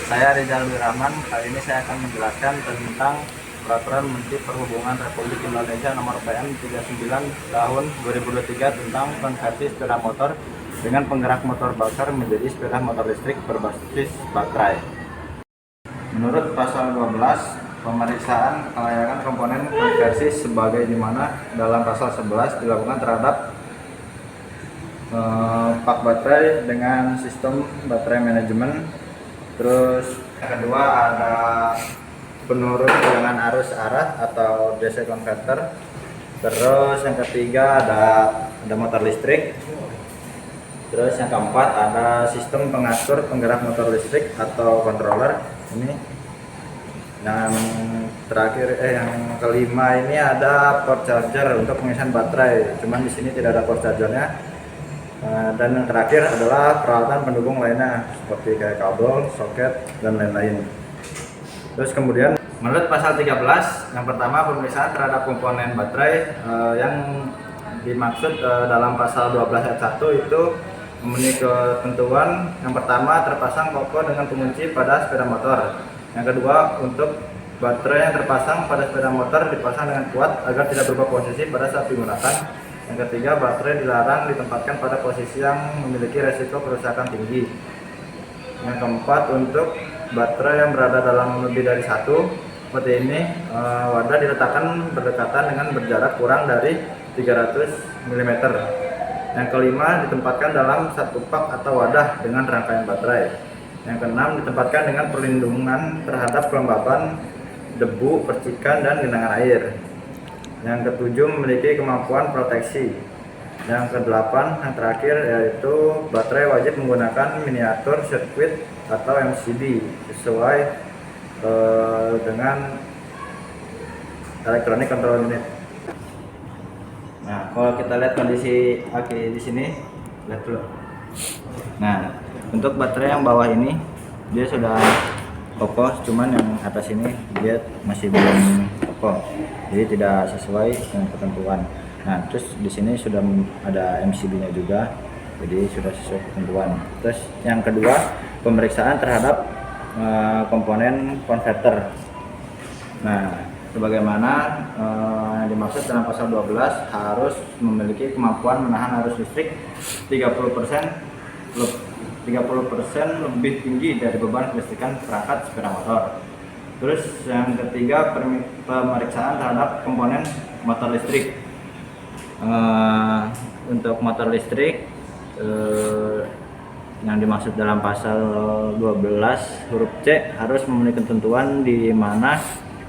Saya Rizal Wirahman. Kali ini saya akan menjelaskan tentang Peraturan Menteri Perhubungan Republik Indonesia Nomor PM 39 Tahun 2023 tentang konversi sepeda motor dengan penggerak motor bakar menjadi sepeda motor listrik berbasis baterai. Menurut pasal 12, pemeriksaan kelayakan komponen konversi sebagai dimana dalam pasal 11 dilakukan terhadap pak baterai dengan sistem baterai manajemen. Terus yang kedua ada penurun dengan arus arah atau DC converter. Terus yang ketiga ada motor listrik. Terus yang keempat ada sistem pengatur penggerak motor listrik atau controller ini. Yang terakhir yang kelima ini ada port charger untuk pengisian baterai. Cuman di sini tidak ada port chargernya. Dan yang terakhir adalah peralatan pendukung lainnya seperti kayak kabel, soket, dan lain-lain. Terus kemudian menurut pasal 13, yang pertama pemeriksaan terhadap komponen baterai yang dimaksud dalam pasal 12 ayat 1 itu memenuhi ketentuan. Yang pertama terpasang kokoh dengan pengunci pada sepeda motor. Yang kedua, untuk baterai yang terpasang pada sepeda motor dipasang dengan kuat agar tidak berubah posisi pada saat digunakan. Yang ketiga, baterai dilarang ditempatkan pada posisi yang memiliki resiko kerusakan tinggi. Yang keempat, untuk baterai yang berada dalam lebih dari satu, seperti ini, wadah diletakkan berdekatan dengan berjarak kurang dari 300 mm. Yang kelima, ditempatkan dalam satu pak atau wadah dengan rangkaian baterai. Yang keenam, ditempatkan dengan perlindungan terhadap kelembaban, debu, percikan, dan genangan air. Yang ketujuh, memiliki kemampuan proteksi. Yang kedelapan, yang terakhir, yaitu baterai wajib menggunakan miniatur sirkuit atau MCB sesuai dengan Electronic Control Unit. Nah, kalau kita lihat kondisi aki di sini, lihat dulu. Nah, untuk baterai yang bawah ini dia sudah kokoh, cuman yang atas ini dia masih belum kokoh, jadi tidak sesuai dengan ketentuan. Nah, terus di sini sudah ada MCB-nya juga, jadi sudah sesuai ketentuan. Terus yang kedua, pemeriksaan terhadap komponen konverter. Nah, sebagaimana yang dimaksud dalam pasal 12 harus memiliki kemampuan menahan arus listrik 30% lebih tinggi dari beban kelistrikan perangkat sepeda motor. Terus yang ketiga, pemeriksaan terhadap komponen motor listrik. Untuk motor listrik yang dimaksud dalam pasal 12 huruf C harus memenuhi ketentuan di mana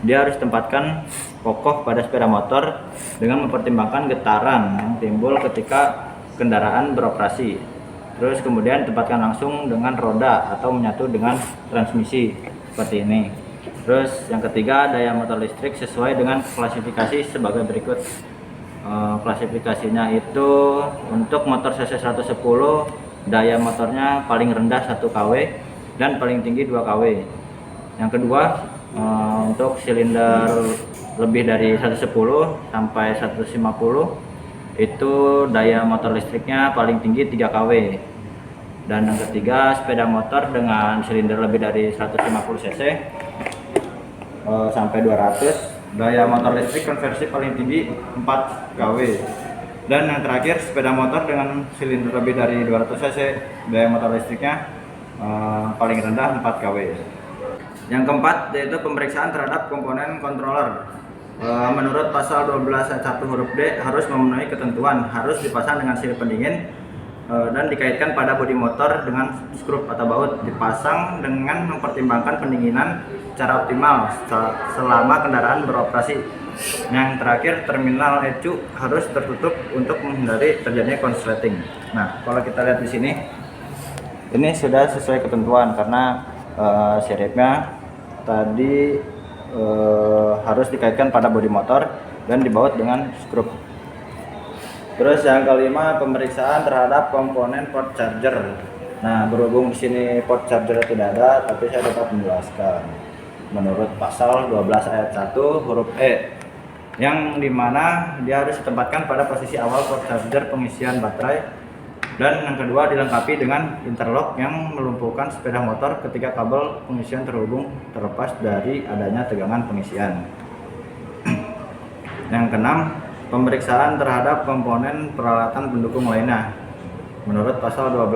dia harus tempatkan kokoh pada sepeda motor dengan mempertimbangkan getaran yang timbul ketika kendaraan beroperasi. Terus kemudian tempatkan langsung dengan roda atau menyatu dengan transmisi seperti ini. Terus yang ketiga, daya motor listrik sesuai dengan klasifikasi sebagai berikut. Klasifikasinya itu untuk motor CC 110 daya motornya paling rendah 1 kW dan paling tinggi 2 kW. Yang kedua, untuk silinder lebih dari 110 sampai 150 itu daya motor listriknya paling tinggi 3 kW. Dan yang ketiga, sepeda motor dengan silinder lebih dari 150 cc sampai 200, daya motor listrik konversi paling tinggi 4 kW. Dan yang terakhir, sepeda motor dengan silinder lebih dari 200 cc, daya motor listriknya paling rendah 4 kW. Yang keempat, yaitu pemeriksaan terhadap komponen controller. Menurut pasal 12 ayat 1 huruf D harus memenuhi ketentuan, harus dipasang dengan sirip pendingin dan dikaitkan pada bodi motor dengan skrup atau baut, dipasang dengan mempertimbangkan pendinginan secara optimal selama kendaraan beroperasi. Yang terakhir, terminal ECU harus tertutup untuk menghindari terjadinya konsleting. Nah, kalau kita lihat di sini, ini sudah sesuai ketentuan karena siripnya tadi harus dikaitkan pada bodi motor dan dibaut dengan skrup. Terus yang kelima, pemeriksaan terhadap komponen port charger. Nah, berhubung di sini port charger tidak ada, tapi saya dapat menjelaskan. Menurut pasal 12 ayat 1 huruf E, yang dimana dia harus ditempatkan pada posisi awal port charger pengisian baterai Dan yang kedua, dilengkapi dengan interlock yang melumpuhkan sepeda motor ketika kabel pengisian terhubung terlepas dari adanya tegangan pengisian. Yang keenam, pemeriksaan terhadap komponen peralatan pendukung lainnya. Menurut pasal 12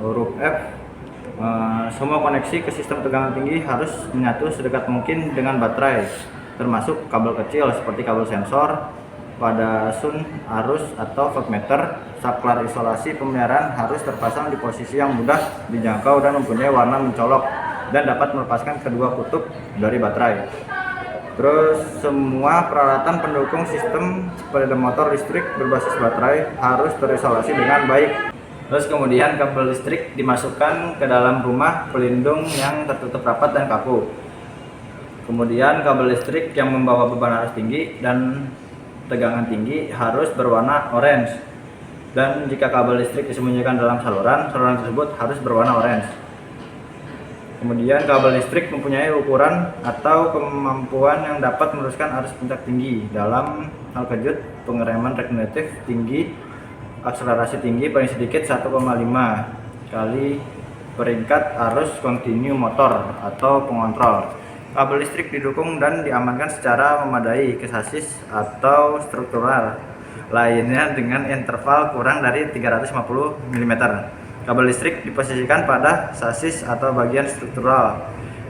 huruf F, semua koneksi ke sistem tegangan tinggi harus menyatu sedekat mungkin dengan baterai, termasuk kabel kecil seperti kabel sensor, pada sun arus atau voltmeter. Saklar isolasi pemeliharaan harus terpasang di posisi yang mudah dijangkau dan mempunyai warna mencolok dan dapat melepaskan kedua kutub dari baterai. Terus semua peralatan pendukung sistem sepeda motor listrik berbasis baterai harus terisolasi dengan baik. Terus kemudian kabel listrik dimasukkan ke dalam rumah pelindung yang tertutup rapat dan kaku. Kemudian kabel listrik yang membawa beban arus tinggi dan tegangan tinggi harus berwarna orange. Dan jika kabel listrik disembunyikan dalam saluran tersebut harus berwarna orange. Kemudian kabel listrik mempunyai ukuran atau kemampuan yang dapat meneruskan arus puncak tinggi dalam hal kejut, pengereman regulatif tinggi, akselerasi tinggi paling sedikit 1,5 kali peringkat arus kontinu motor atau pengontrol. Kabel listrik didukung dan diamankan secara memadai ke sasis atau struktural lainnya dengan interval kurang dari 350 mm. Kabel listrik diposisikan pada sasis atau bagian struktural.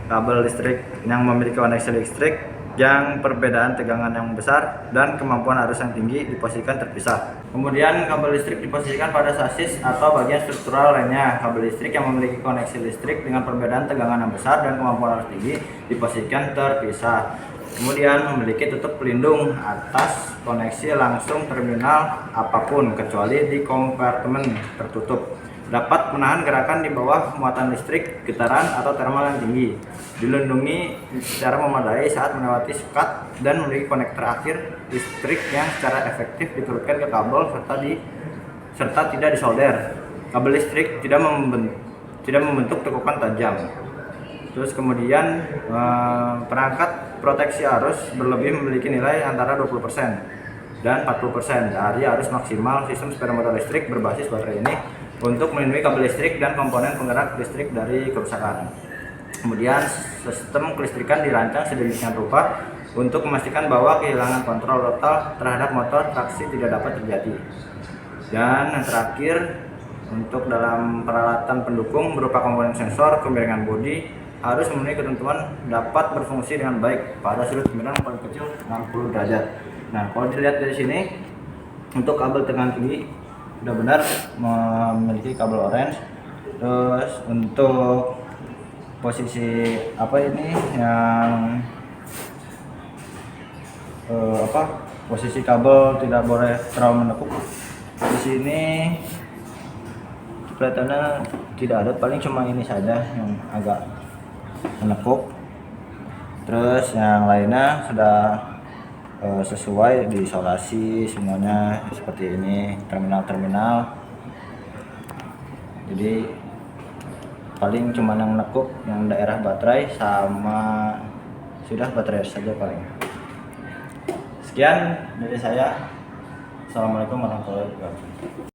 Kabel listrik yang memiliki koneksi listrik yang perbedaan tegangan yang besar dan kemampuan arus yang tinggi diposisikan terpisah. Kemudian kabel listrik diposisikan pada sasis atau bagian struktural lainnya. Kabel listrik yang memiliki koneksi listrik dengan perbedaan tegangan yang besar dan kemampuan arus tinggi diposisikan terpisah. Kemudian memiliki tutup pelindung atas koneksi langsung terminal apapun kecuali di kompartemen tertutup. Dapat menahan gerakan di bawah muatan listrik, getaran, atau thermal yang tinggi. Dilindungi secara memadai saat melewati sekat dan memiliki konektor akhir listrik yang secara efektif diturunkan ke kabel serta tidak disolder. Kabel listrik tidak membentuk tekukan tajam. Terus kemudian perangkat proteksi arus berlebih memiliki nilai antara 20% dan 40% dari arus maksimal sistem sepeda motor listrik berbasis baterai ini untuk melindungi kabel listrik dan komponen penggerak listrik dari kerusakan. Kemudian sistem kelistrikan dirancang sedemikian rupa untuk memastikan bahwa kehilangan kontrol total terhadap motor traksi tidak dapat terjadi. Dan yang terakhir, untuk dalam peralatan pendukung berupa komponen sensor, kemiringan bodi harus memenuhi ketentuan dapat berfungsi dengan baik pada sudut miring paling kecil 60 derajat. Nah, kalau dilihat dari sini, untuk kabel tegangan tinggi benar-benar memiliki kabel orange. Terus untuk posisi yang posisi kabel tidak boleh terlalu menekuk. Di sini kelihatannya tidak ada, paling cuma ini saja yang agak menekuk. Terus yang lainnya sudah sesuai diisolasi semuanya seperti ini, terminal. Jadi paling cuma yang menekuk yang daerah baterai sama sudah baterai saja paling. Sekian dari saya. Assalamualaikum warahmatullahi wabarakatuh.